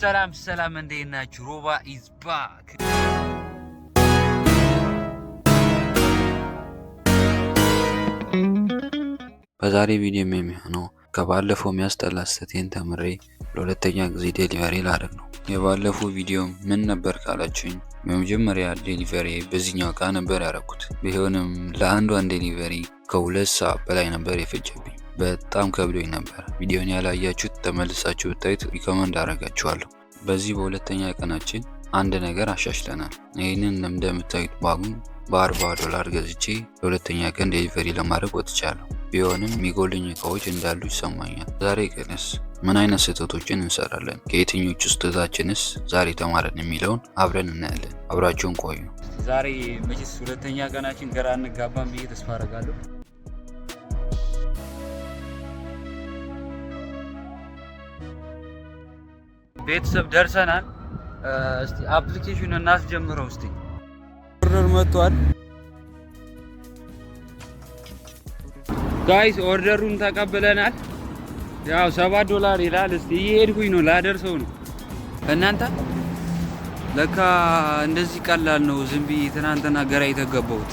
ሰላም እንዴት ናችሁ? ሮባ ኢዝ ባክ። በዛሬ ቪዲዮ የሚሆነው ከባለፈው የሚያስጠላ ስህተቴን ተምሬ ለሁለተኛ ጊዜ ዴሊቨሪ ላደርግ ነው። የባለፈው ቪዲዮ ምን ነበር ካላችሁኝ የመጀመሪያ ዴሊቨሪ በዚህኛው እቃ ነበር ያደረኩት። ቢሆንም ለአንዷን ዴሊቨሪ ከ2 ሰዓት በላይ ነበር የፈጀብኝ። በጣም ከብዶኝ ነበር። ቪዲዮን ያላያችሁት ተመልሳችሁ ብታዩት ሪኮመንድ አደርጋችኋለሁ። በዚህ በሁለተኛ ቀናችን አንድ ነገር አሻሽለናል። ይህንን እንደምታዩት ባጉን $40 ገዝቼ ለሁለተኛ ቀን ዴሊቨሪ ለማድረግ ወጥቻለሁ። ቢሆንም የሚጎልኝ እቃዎች እንዳሉ ይሰማኛል። ዛሬ ቀንስ ምን አይነት ስህተቶችን እንሰራለን፣ ከየትኞቹ ስህተታችንስ ዛሬ ተማረን የሚለውን አብረን እናያለን። አብራችሁን ቆዩ። ዛሬ መቼስ ሁለተኛ ቀናችን ግራ እንጋባም ብዬ ተስፋ አደርጋለሁ። ቤተሰብ ደርሰናል። እስቲ አፕሊኬሽኑን እናስጀምረው። እስቲ ኦርደር መጥቷል ጋይስ፣ ኦርደሩን ተቀብለናል። ያው $7 ይላል። እስቲ እየሄድኩኝ ነው፣ ላደርሰው ነው። እናንተ ለካ እንደዚህ ቀላል ነው። ዝም ብዬ ትናንትና ገራ የተገባሁት።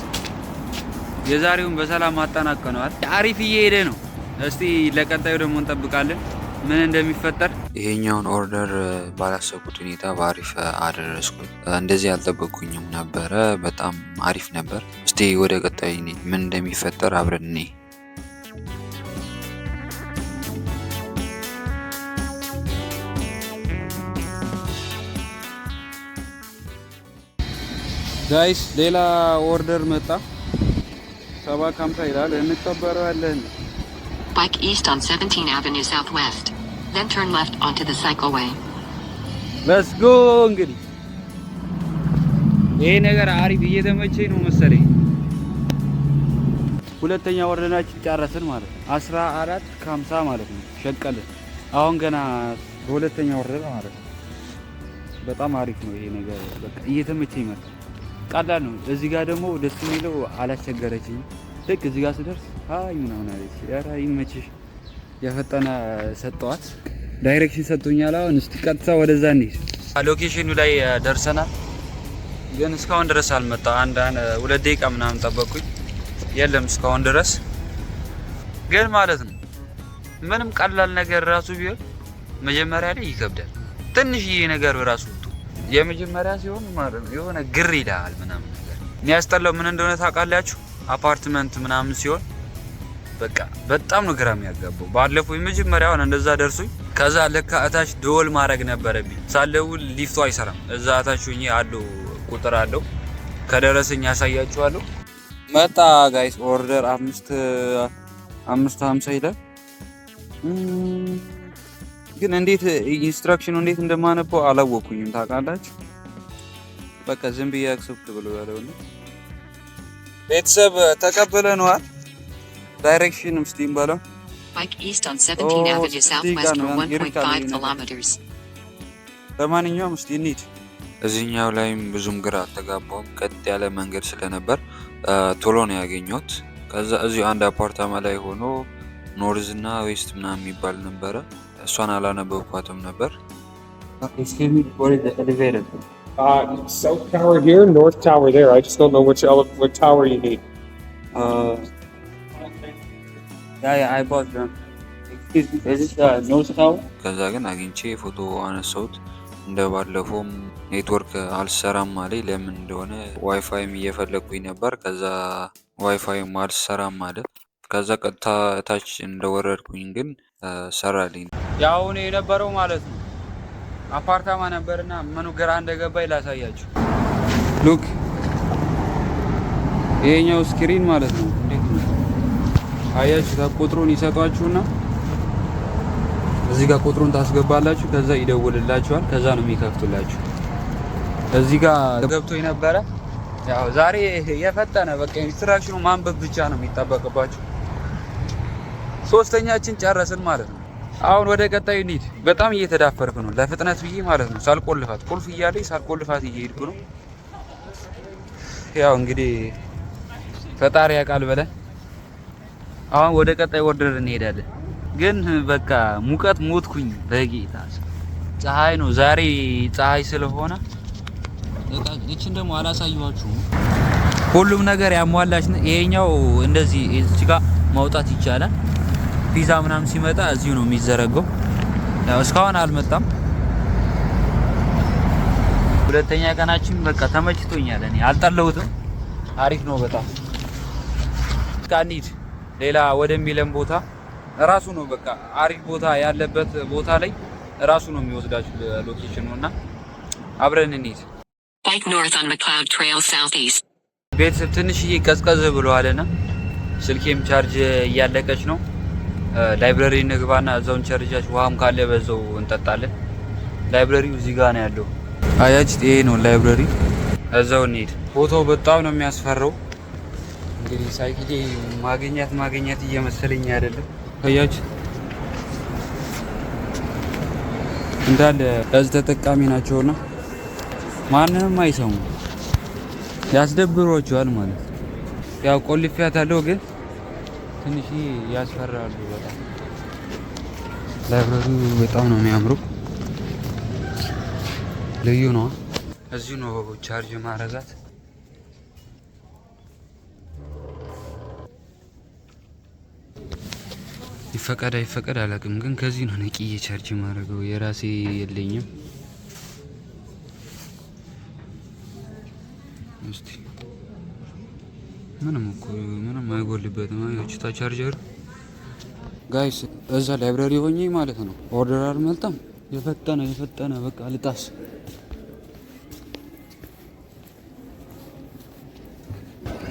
የዛሬውን በሰላም አጠናቀነዋል። አሪፍ እየሄደ ነው። እስቲ ለቀጣዩ ደግሞ እንጠብቃለን ምን እንደሚፈጠር። ይሄኛውን ኦርደር ባላሰብኩት ሁኔታ በአሪፍ አደረስኩት። እንደዚህ አልጠበቅኩኝም ነበረ። በጣም አሪፍ ነበር። እስቲ ወደ ቀጣይ ምን እንደሚፈጠር አብረን እንይ። ጋይስ ሌላ ኦርደር መጣ። 750 ይላል። እንቀበረዋለን። Bike east on 17th Avenue Southwest. Then turn left onto the cycleway. Let's go. እንግዲህ ይሄ ነገር አሪፍ እየተመቸኝ ነው መሰለኝ። ሁለተኛ ወርደናችን ጨረስን ማለት ነው። 1450 ማለት ነው ሸቀልን። አሁን ገና በሁለተኛ ወርደን ማለት ነው። በጣም አሪፍ ነው ይሄ ነገር። በቃ እየተመቸኝ መጣ። ቀላል ነው። እዚህ ጋር ደግሞ ደስ የሚለው አላስቸገረችኝ። ልክ እዚህ ጋር ስደርስ አይ ምናምን አለች። ኧረ ይመችሽ። የፈጠነ ሰጠዋት። ዳይሬክሽን ሰጥቶኛል። አሁን እስቲ ቀጥታ ወደዛ እንሂድ። ሎኬሽኑ ላይ ደርሰናል፣ ግን እስካሁን ድረስ አልመጣ። አንድ 2 ደቂቃ ምናምን ጠበቅኩኝ፣ የለም እስካሁን ድረስ። ግን ማለት ነው ምንም ቀላል ነገር ራሱ ቢሆን መጀመሪያ ላይ ይከብዳል። ትንሽዬ ነገር ራሱ የመጀመሪያ ሲሆን ማለት ነው የሆነ ግር ይላል ምናምን ነገር። የሚያስጠላው ምን እንደሆነ ታውቃላችሁ? አፓርትመንት ምናምን ሲሆን በቃ በጣም ነው ግራ የሚያጋባው። ባለፈው የመጀመሪያውን እንደዛ ደርሶኝ ከዛ ለካ እታች ደወል ማድረግ ነበረብኝ። ሳልደውል ሊፍቱ አይሰራም። እዛ እታች ሆኜ አለው ቁጥር አለው፣ ከደረሰኝ ያሳያችኋለሁ። መጣ ጋይስ ኦርደር 550 ይላል። ግን እንዴት ኢንስትራክሽኑ እንዴት እንደማነበው አላወኩኝም ታውቃላችሁ። በቃ ዝም ብዬ አክሰፕት ብሎ ያለው ነው። ቤተሰብ ተቀበለናል። ዳይሬክሽን እስቲ እንበለው። Bike east on 17th Avenue Southwest for 1.5 kilometers. ለማንኛውም እስቲ እንሂድ። እዚህኛው ላይም ብዙም ግራ አልተጋባውም። ቀጥ ያለ መንገድ ስለነበር ቶሎ ነው ያገኘሁት። ከዛ እዚሁ አንድ አፓርታማ ላይ ሆኖ ኖርዝ እና ዌስት ምናምን የሚባል ነበረ። እሷን አላነበብኳትም ነበር። Excuse me, what is the elevator? South tower here, north tower there. I just don't know what tower you need. Yeah, I bought them. Excuse me, is this north tower? ከዛ ግን አግኝቼ ፎቶ አነሳሁት። እንደ ባለፈውም ኔትወርክ አልሰራም አለኝ። ለምን እንደሆነ ዋይፋይም እየፈለግኩኝ ነበር። ከዛ ዋይፋይም አልሰራም አለ። ከዛ ቀጥታ ታች እንደወረድኩኝ ግን ሰራልኝ። ያው ነው የነበረው ማለት ነው። አፓርታማ ነበርና ምኑ ግራ እንደገባኝ ላሳያችሁ። ሉክ ይሄኛው ስክሪን ማለት ነው። እንዴት ነው አያችሁ? ቁጥሩን ይሰጧችሁና እዚህ ጋር ቁጥሩን ታስገባላችሁ። ከዛ ይደውልላችኋል። ከዛ ነው የሚከፍቱላችሁ። እዚህ ጋር ገብቶኝ ነበረ። ያው ዛሬ የፈጠነ በቃ ኢንስትራክሽኑ ማንበብ ብቻ ነው የሚጠበቅባችሁ። ሶስተኛችን ጨረስን ማለት ነው። አሁን ወደ ቀጣዩ እንሂድ። በጣም እየተዳፈርኩ ነው ለፍጥነት ብዬ ማለት ነው። ሳልቆልፋት ቁልፍ እያለኝ ሳልቆልፋት እየሄድኩ ነው። ያው እንግዲህ ፈጣሪ ያውቃል ብለን አሁን ወደ ቀጣይ ኦርደር እንሄዳለን። ግን በቃ ሙቀት ሞትኩኝ በጌታ ፀሐይ ነው ዛሬ ፀሐይ ስለሆነ እቺን ደግሞ አላሳየኋችሁም። ሁሉም ነገር ያሟላች ነው። ይሄኛው እንደዚህ እዚህ ጋር ማውጣት ይቻላል። ፒዛ ምናምን ሲመጣ እዚሁ ነው የሚዘረገው። ያው እስካሁን አልመጣም። ሁለተኛ ቀናችን በቃ ተመችቶኛል። እኔ አልጠለሁትም። አሪፍ ነው በጣም። እስካኒድ ሌላ ወደሚለን ቦታ ራሱ ነው በቃ አሪፍ ቦታ ያለበት ቦታ ላይ ራሱ ነው የሚወስዳችሁ ሎኬሽኑና አብረን እንሂድ። Bike north on McLeod Trail southeast. ቤተሰብ ትንሽዬ ቀዝቀዝ ብለዋልና ስልኬም ቻርጅ እያለቀች ነው። ላይብረሪ እንግባና እዛውን ቻርጃች ውሃም ካለ በዛው እንጠጣለን። ላይብረሪው እዚህ ጋር ነው ያለው። አያችሁት? ይሄ ነው ላይብረሪ። እዛው እንሂድ። ቦታው በጣም ነው የሚያስፈራው። እንግዲህ ሳይክሌ ማግኘት እየመሰለኝ አይደለም። አያችሁት? እንዳለ እዚህ ተጠቃሚ ናቸውና ማንንም አይሰሙ ያስደብሯቸዋል ማለት ነው። ያው ቆልፊያታለሁ ግን ትንሽ ያስፈራሉ በጣም። ላይብረሪው በጣም ነው የሚያምረው። ልዩ ነው። እዚሁ ነው ቻርጅ ማረጋት። ይፈቀድ አላውቅም፣ ግን ከዚህ ነው ነቅዬ ቻርጅ ማረገው። የራሴ የለኝም። እስቲ ምንም አይጎልበትም። አያችሁታ ቻርጀር ጋይስ። እዛ ላይብረሪ ሆኜ ማለት ነው ኦርደር አልመጣም። የፈጠነ በቃ ልጣስ።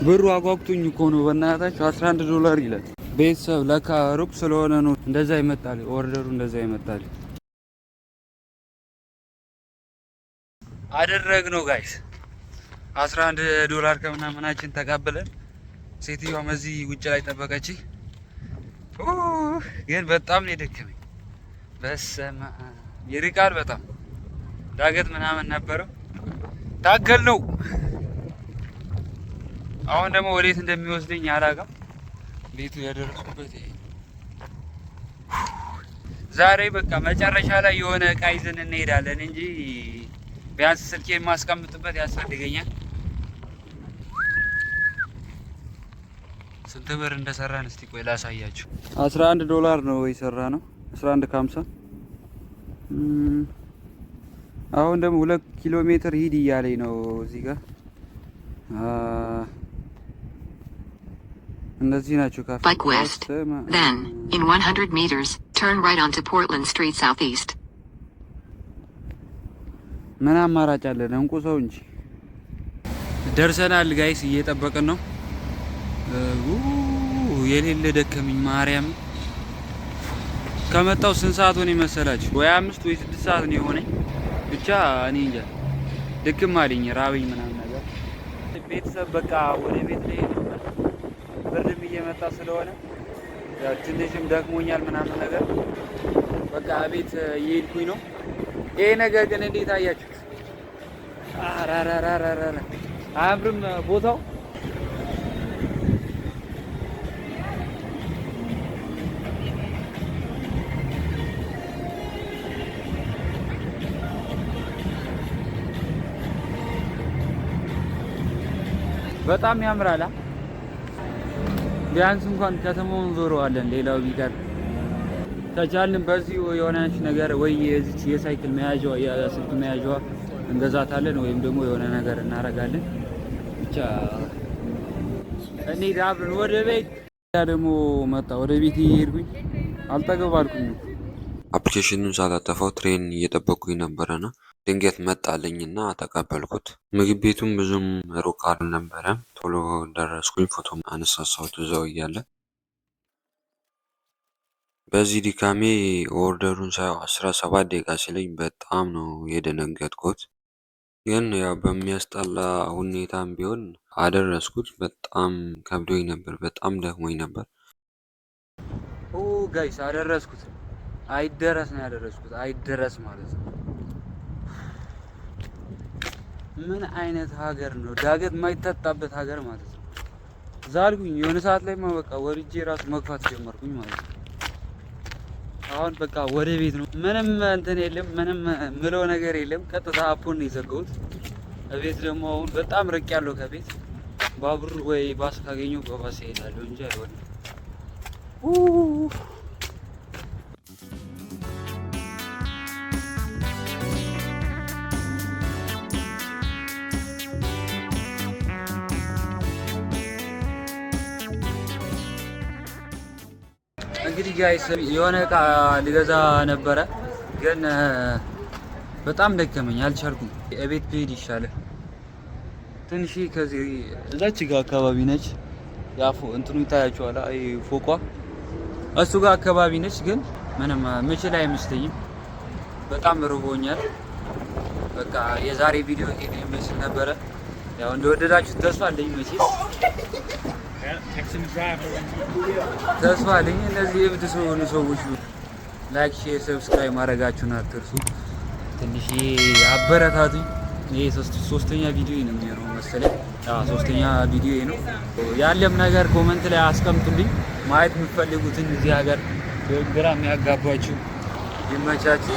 ብሩ አጓጉቶኝ እኮ ነው በእናታችሁ። $11 ይላል ቤተሰብ። ለካ ሩቅ ስለሆነ ነው እንደዛ ይመጣል ኦርደሩ፣ እንደዛ ይመጣል። አደረግነው ጋይስ። $11 ከምናምናችን ተቀብለን ሴትዮዋም እዚህ ውጭ ላይ ጠበቀች። ግን በጣም ነው የደከመኝ። በስመ አብ ይርቃል በጣም ዳገት ምናምን ነበረው። ታገል ነው። አሁን ደግሞ ወዴት እንደሚወስደኝ አላውቅም። ቤቱ ያደረስኩበት ይሄ ዛሬ በቃ መጨረሻ ላይ የሆነ እቃ ይዘን እንሄዳለን እንጂ ቢያንስ ስልኬን ማስቀምጥበት ያስፈልገኛል። ስንት ብር እንደሰራን እስቲ ቆይ ላሳያችሁ። $11 ነው የሰራ ነው። 11.50። አሁን ደግሞ 2 ኪሎ ሜትር ሂድ እያለኝ ነው እዚህ ጋር። እነዚህ ናቸው ካፌ። Bike west. Then, in 100 meters, turn right onto Portland Street southeast. ምን አማራጭ አለን? እንቁ ሰው እንጂ። ደርሰናል ጋይስ፣ እየጠበቅን ነው። የሌለ ደከመኝ ማርያም። ከመጣው ስንት ሰዓት ሆነ መሰላችሁ? ወይ 5 ወይ 6 ሰዓት ነው የሆነኝ። ብቻ እኔ እንጃ ድክም አለኝ፣ ራበኝ ምናምን ነገር። ቤተሰብ በቃ ወደ ቤት ላይ ብርድም እየመጣ ስለሆነ ያው ትንሽም ደክሞኛል ምናምን ነገር። በቃ ቤት እየሄድኩኝ ነው። ይሄ ነገር ግን እንዴት አያችሁት? አራራራራራ አያምርም ቦታው? በጣም ያምራል። ቢያንስ እንኳን ከተማውን ዞረዋለን። ሌላው ቢቀር ከቻልን በዚህ የሆነች ነገር ወይ የዚች የሳይክል መያዣዋ የስልክ መያዣዋ እንገዛታለን ወይም ደግሞ የሆነ ነገር እናረጋለን። ብቻ እንሂድ አብረን ወደ ቤት። ደግሞ መጣ ወደ ቤት እየሄድኩኝ አልጠገባልኩኝ። አፕሊኬሽኑን ሳላጠፋው ትሬን እየጠበቅኩኝ ነበረና ድንገት መጣልኝና ተቀበልኩት። ምግብ ቤቱም ብዙም ሩቅ አልነበረም። ቶሎ ደረስኩኝ። ፎቶ አነሳሳሁት እዛው እያለ። በዚህ ድካሜ ኦርደሩን ሳየው 17 ደቂቃ ሲለኝ በጣም ነው የደነገጥኩት። ግን ያው በሚያስጠላ ሁኔታም ቢሆን አደረስኩት። በጣም ከብዶኝ ነበር። በጣም ደክሞኝ ነበር። ጋይስ አደረስኩት። አይደረስ ነው ያደረስኩት። አይደረስ ማለት ነው። ምን አይነት ሀገር ነው? ዳገት የማይታጣበት ሀገር ማለት ነው። ዛልኩኝ የሆነ ሰዓት ላይ በቃ ወርጄ ራሱ መግፋት ጀመርኩኝ ማለት ነው። አሁን በቃ ወደ ቤት ነው። ምንም እንትን የለም፣ ምንም ምለው ነገር የለም። ቀጥታ አፑን ነው የዘጋሁት። ቤት ደግሞ አሁን በጣም ርቅ ያለው ከቤት ባቡር ወይ ባስ ካገኘው በባስ እሄዳለሁ እንጂ አይሆንም። እንግዲህ ጋይስ የሆነ እቃ ልገዛ ነበረ ግን በጣም ደከመኝ፣ አልቻልኩም። እቤት ብሄድ ይሻላል። ትንሽ ከዚህ እዛች ጋር አካባቢ ነች። ያፎ እንትኑ ይታያችኋል፣ አይ ፎቋ እሱ ጋር አካባቢ ነች። ግን ምንም ምችል አይመስለኝም። በጣም ርቦኛል። በቃ የዛሬ ቪዲዮ ይሄን ይመስል ነበረ። ያው እንደወደዳችሁት ተስፋ አለኝ። መቼስ ተስፋ አለኝ። እነዚህ እብድ የሆኑ ሰዎች ላይክ፣ ሼር፣ ሰብስክራይብ ማድረጋችሁን አትርሱ። ትንሽ አበረታቱኝ። ይሄ ሶስተኛ ቪዲዮ ነው የሚሆነው መሰለኝ። ሶስተኛ ቪዲዮ ነው። ያለም ነገር ኮመንት ላይ አስቀምጡልኝ። ማየት የምትፈልጉትን እዚህ ሀገር ግራ የሚያጋባችሁ ይመቻችሁ።